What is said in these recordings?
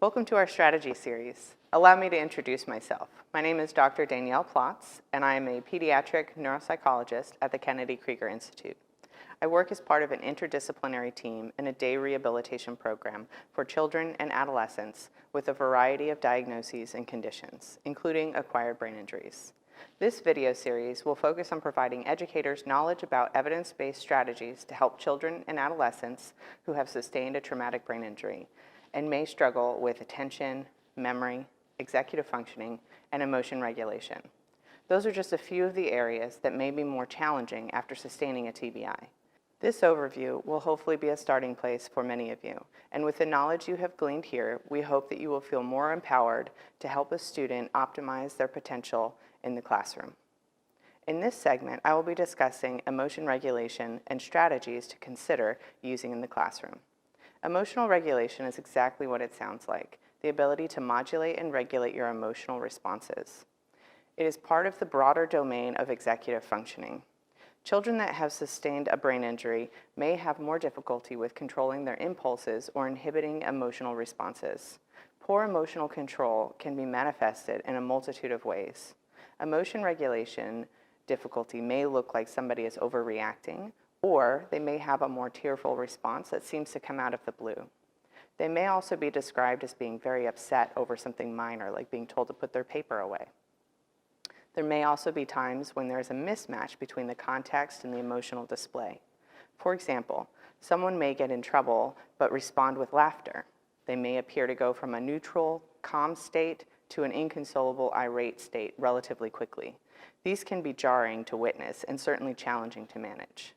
Welcome to our strategy series. Allow me to introduce myself. My name is Dr. Danielle Plotz, and I am a pediatric neuropsychologist at the Kennedy Krieger Institute. I work as part of an interdisciplinary team in a day rehabilitation program for children and adolescents with a variety of diagnoses and conditions, including acquired brain injuries. This video series will focus on providing educators knowledge about evidence-based strategies to help children and adolescents who have sustained a traumatic brain injury and may struggle with attention, memory, executive functioning, and emotion regulation. Those are just a few of the areas that may be more challenging after sustaining a TBI. This overview will hopefully be a starting place for many of you, and with the knowledge you have gleaned here, we hope that you will feel more empowered to help a student optimize their potential in the classroom. In this segment, I will be discussing emotion regulation and strategies to consider using in the classroom. Emotional regulation is exactly what it sounds like, the ability to modulate and regulate your emotional responses. It is part of the broader domain of executive functioning. Children that have sustained a brain injury may have more difficulty with controlling their impulses or inhibiting emotional responses. Poor emotional control can be manifested in a multitude of ways. Emotion regulation difficulty may look like somebody is overreacting, or they may have a more tearful response that seems to come out of the blue. They may also be described as being very upset over something minor, like being told to put their paper away. There may also be times when there is a mismatch between the context and the emotional display. For example, someone may get in trouble but respond with laughter. They may appear to go from a neutral, calm state to an inconsolable, irate state relatively quickly. These can be jarring to witness and certainly challenging to manage.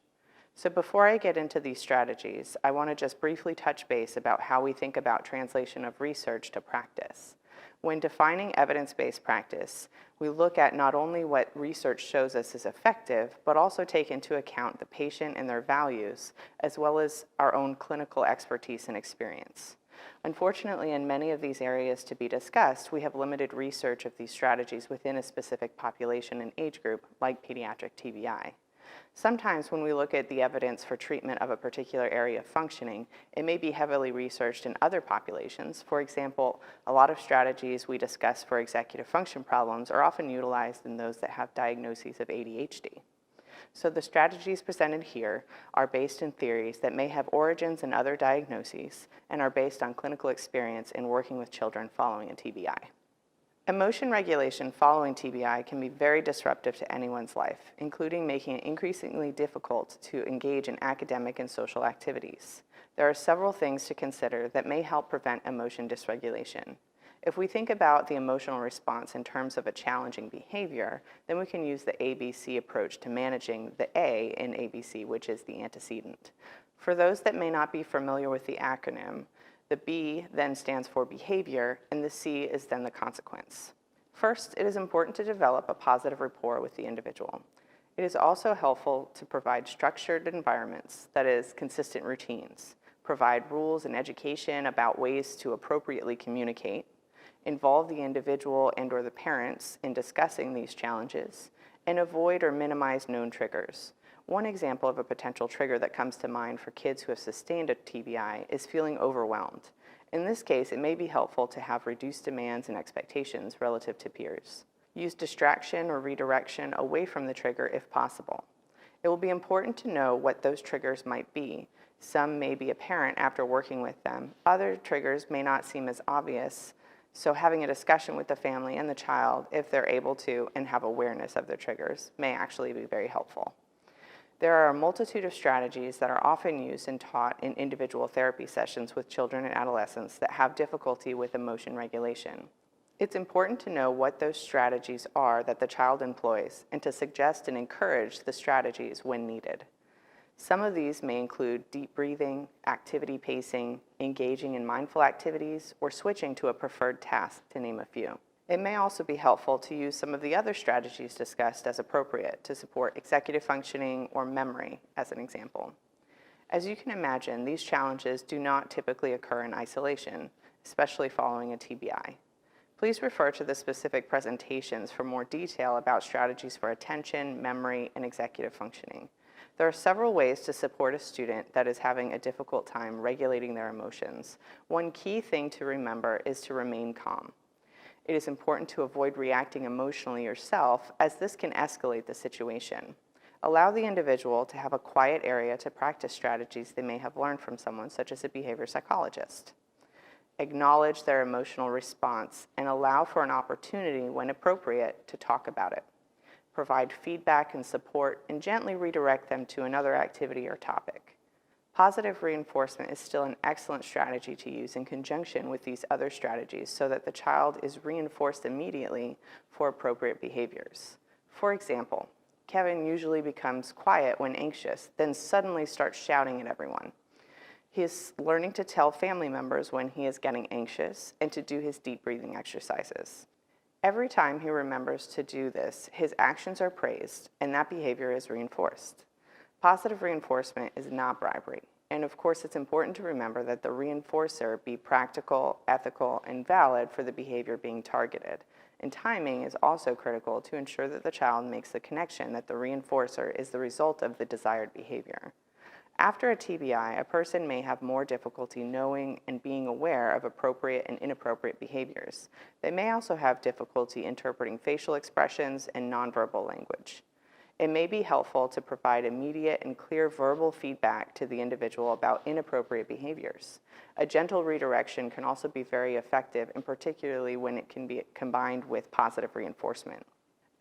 So before I get into these strategies, I want to just briefly touch base about how we think about translation of research to practice. When defining evidence-based practice, we look at not only what research shows us is effective, but also take into account the patient and their values, as well as our own clinical expertise and experience. Unfortunately, in many of these areas to be discussed, we have limited research of these strategies within a specific population and age group, like pediatric TBI. Sometimes when we look at the evidence for treatment of a particular area of functioning, it may be heavily researched in other populations. For example, a lot of strategies we discuss for executive function problems are often utilized in those that have diagnoses of ADHD. So the strategies presented here are based in theories that may have origins in other diagnoses and are based on clinical experience in working with children following a TBI. Emotion regulation following TBI can be very disruptive to anyone's life, including making it increasingly difficult to engage in academic and social activities. There are several things to consider that may help prevent emotion dysregulation. If we think about the emotional response in terms of a challenging behavior, then we can use the ABC approach to managing the A in ABC, which is the antecedent. For those that may not be familiar with the acronym, the B then stands for behavior, and the C is then the consequence. First, it is important to develop a positive rapport with the individual. It is also helpful to provide structured environments, that is, consistent routines, provide rules and education about ways to appropriately communicate, involve the individual and/or the parents in discussing these challenges, and avoid or minimize known triggers. One example of a potential trigger that comes to mind for kids who have sustained a TBI is feeling overwhelmed. In this case, it may be helpful to have reduced demands and expectations relative to peers. Use distraction or redirection away from the trigger if possible. It will be important to know what those triggers might be. Some may be apparent after working with them. Other triggers may not seem as obvious, so having a discussion with the family and the child, if they're able to and have awareness of their triggers, may actually be very helpful. There are a multitude of strategies that are often used and taught in individual therapy sessions with children and adolescents that have difficulty with emotion regulation. It's important to know what those strategies are that the child employs and to suggest and encourage the strategies when needed. Some of these may include deep breathing, activity pacing, engaging in mindful activities, or switching to a preferred task, to name a few. It may also be helpful to use some of the other strategies discussed as appropriate to support executive functioning or memory, as an example. As you can imagine, these challenges do not typically occur in isolation, especially following a TBI. Please refer to the specific presentations for more detail about strategies for attention, memory, and executive functioning. There are several ways to support a student that is having a difficult time regulating their emotions. One key thing to remember is to remain calm. It is important to avoid reacting emotionally yourself, as this can escalate the situation. Allow the individual to have a quiet area to practice strategies they may have learned from someone such as a behavior psychologist. Acknowledge their emotional response and allow for an opportunity, when appropriate, to talk about it. Provide feedback and support and gently redirect them to another activity or topic. Positive reinforcement is still an excellent strategy to use in conjunction with these other strategies so that the child is reinforced immediately for appropriate behaviors. For example, Kevin usually becomes quiet when anxious, then suddenly starts shouting at everyone. He is learning to tell family members when he is getting anxious and to do his deep breathing exercises. Every time he remembers to do this, his actions are praised and that behavior is reinforced. Positive reinforcement is not bribery. And of course, it's important to remember that the reinforcer be practical, ethical, and valid for the behavior being targeted. And timing is also critical to ensure that the child makes the connection that the reinforcer is the result of the desired behavior. After a TBI, a person may have more difficulty knowing and being aware of appropriate and inappropriate behaviors. They may also have difficulty interpreting facial expressions and nonverbal language. It may be helpful to provide immediate and clear verbal feedback to the individual about inappropriate behaviors. A gentle redirection can also be very effective, and particularly when it can be combined with positive reinforcement.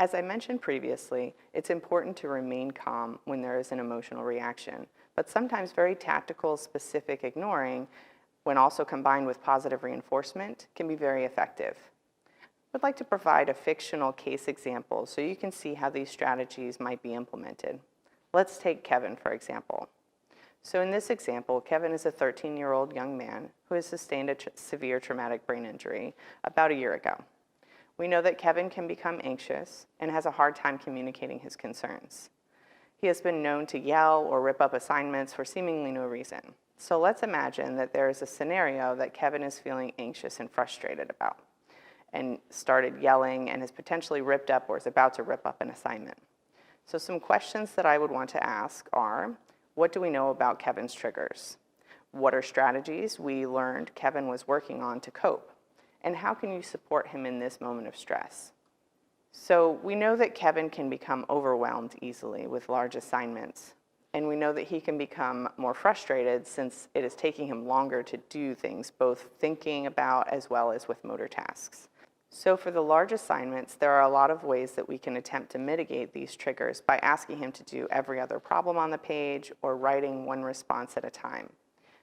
As I mentioned previously, it's important to remain calm when there is an emotional reaction, but sometimes very tactical, specific ignoring, when also combined with positive reinforcement, can be very effective. I would like to provide a fictional case example so you can see how these strategies might be implemented. Let's take Kevin, for example. So in this example, Kevin is a 13-year-old young man who has sustained a severe traumatic brain injury about a year ago. We know that Kevin can become anxious and has a hard time communicating his concerns. He has been known to yell or rip up assignments for seemingly no reason. So let's imagine that there is a scenario that Kevin is feeling anxious and frustrated about, and started yelling and has potentially ripped up or is about to rip up an assignment. So some questions that I would want to ask are, what do we know about Kevin's triggers? What are strategies we learned Kevin was working on to cope? And how can you support him in this moment of stress? So we know that Kevin can become overwhelmed easily with large assignments. And we know that he can become more frustrated since it is taking him longer to do things, both thinking about as well as with motor tasks. So for the large assignments, there are a lot of ways that we can attempt to mitigate these triggers by asking him to do every other problem on the page or writing one response at a time.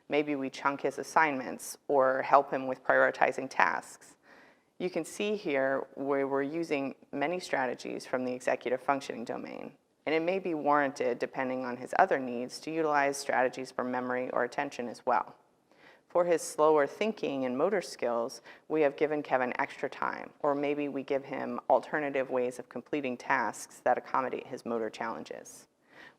Maybe we chunk his assignments or help him with prioritizing tasks. You can see here where we're using many strategies from the executive functioning domain, and it may be warranted, depending on his other needs, to utilize strategies for memory or attention as well. For his slower thinking and motor skills, we have given Kevin extra time, or maybe we give him alternative ways of completing tasks that accommodate his motor challenges.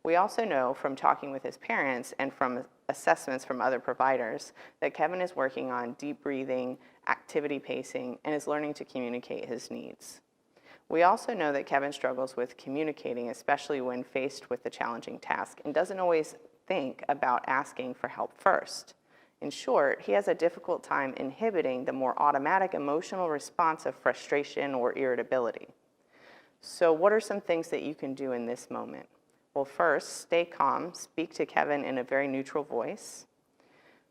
We also know from talking with his parents and from assessments from other providers that Kevin is working on deep breathing, activity pacing, and is learning to communicate his needs. We also know that Kevin struggles with communicating, especially when faced with a challenging task, and doesn't always think about asking for help first. In short, he has a difficult time inhibiting the more automatic emotional response of frustration or irritability. So what are some things that you can do in this moment? Well, first, stay calm. Speak to Kevin in a very neutral voice.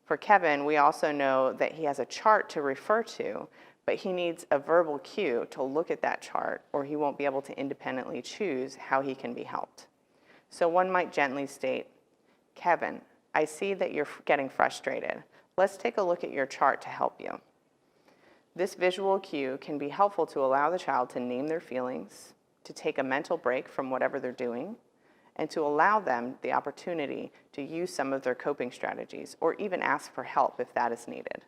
For Kevin, we also know that he has a chart to refer to, but he needs a verbal cue to look at that chart, or he won't be able to independently choose how he can be helped. So one might gently state, Kevin, I see that you're getting frustrated. Let's take a look at your chart to help you. This visual cue can be helpful to allow the child to name their feelings, to take a mental break from whatever they're doing, and to allow them the opportunity to use some of their coping strategies, or even ask for help if that is needed.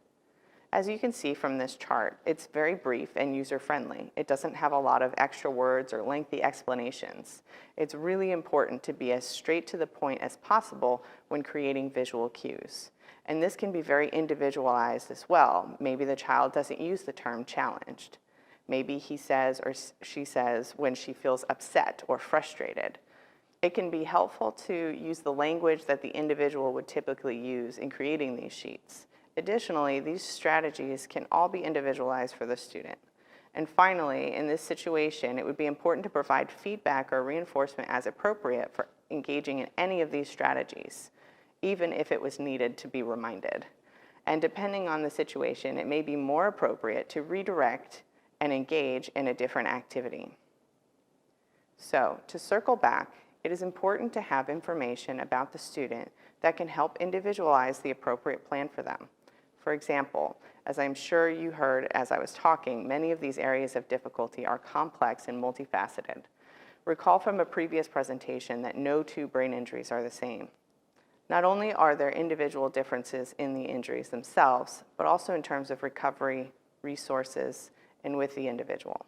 As you can see from this chart, it's very brief and user-friendly. It doesn't have a lot of extra words or lengthy explanations. It's really important to be as straight to the point as possible when creating visual cues. And this can be very individualized as well. Maybe the child doesn't use the term challenged. Maybe he says or she says when she feels upset or frustrated. It can be helpful to use the language that the individual would typically use in creating these sheets. Additionally, these strategies can all be individualized for the student. And finally, in this situation, it would be important to provide feedback or reinforcement as appropriate for engaging in any of these strategies, even if it was needed to be reminded. And depending on the situation, it may be more appropriate to redirect and engage in a different activity. So, to circle back, it is important to have information about the student that can help individualize the appropriate plan for them. For example, as I'm sure you heard as I was talking, many of these areas of difficulty are complex and multifaceted. Recall from a previous presentation that no two brain injuries are the same. Not only are there individual differences in the injuries themselves, but also in terms of recovery, resources, and with the individual.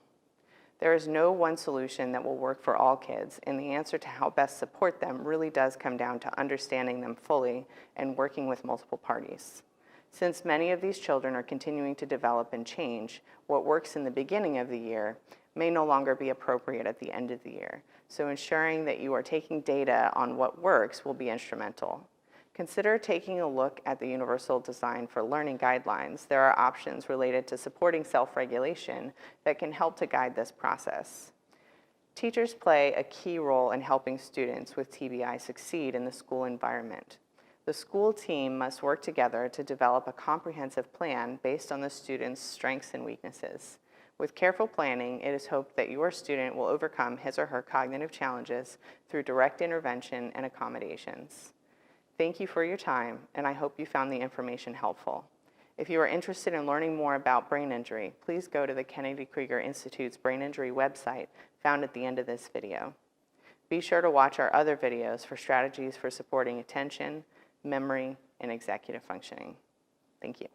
There is no one solution that will work for all kids, and the answer to how best support them really does come down to understanding them fully and working with multiple parties. Since many of these children are continuing to develop and change, what works in the beginning of the year may no longer be appropriate at the end of the year. So ensuring that you are taking data on what works will be instrumental. Consider taking a look at the Universal Design for Learning guidelines. There are options related to supporting self-regulation that can help to guide this process. Teachers play a key role in helping students with TBI succeed in the school environment. The school team must work together to develop a comprehensive plan based on the student's strengths and weaknesses. With careful planning, it is hoped that your student will overcome his or her cognitive challenges through direct intervention and accommodations. Thank you for your time, and I hope you found the information helpful. If you are interested in learning more about brain injury, please go to the Kennedy Krieger Institute's brain injury website found at the end of this video. Be sure to watch our other videos for strategies for supporting attention, memory, and executive functioning. Thank you.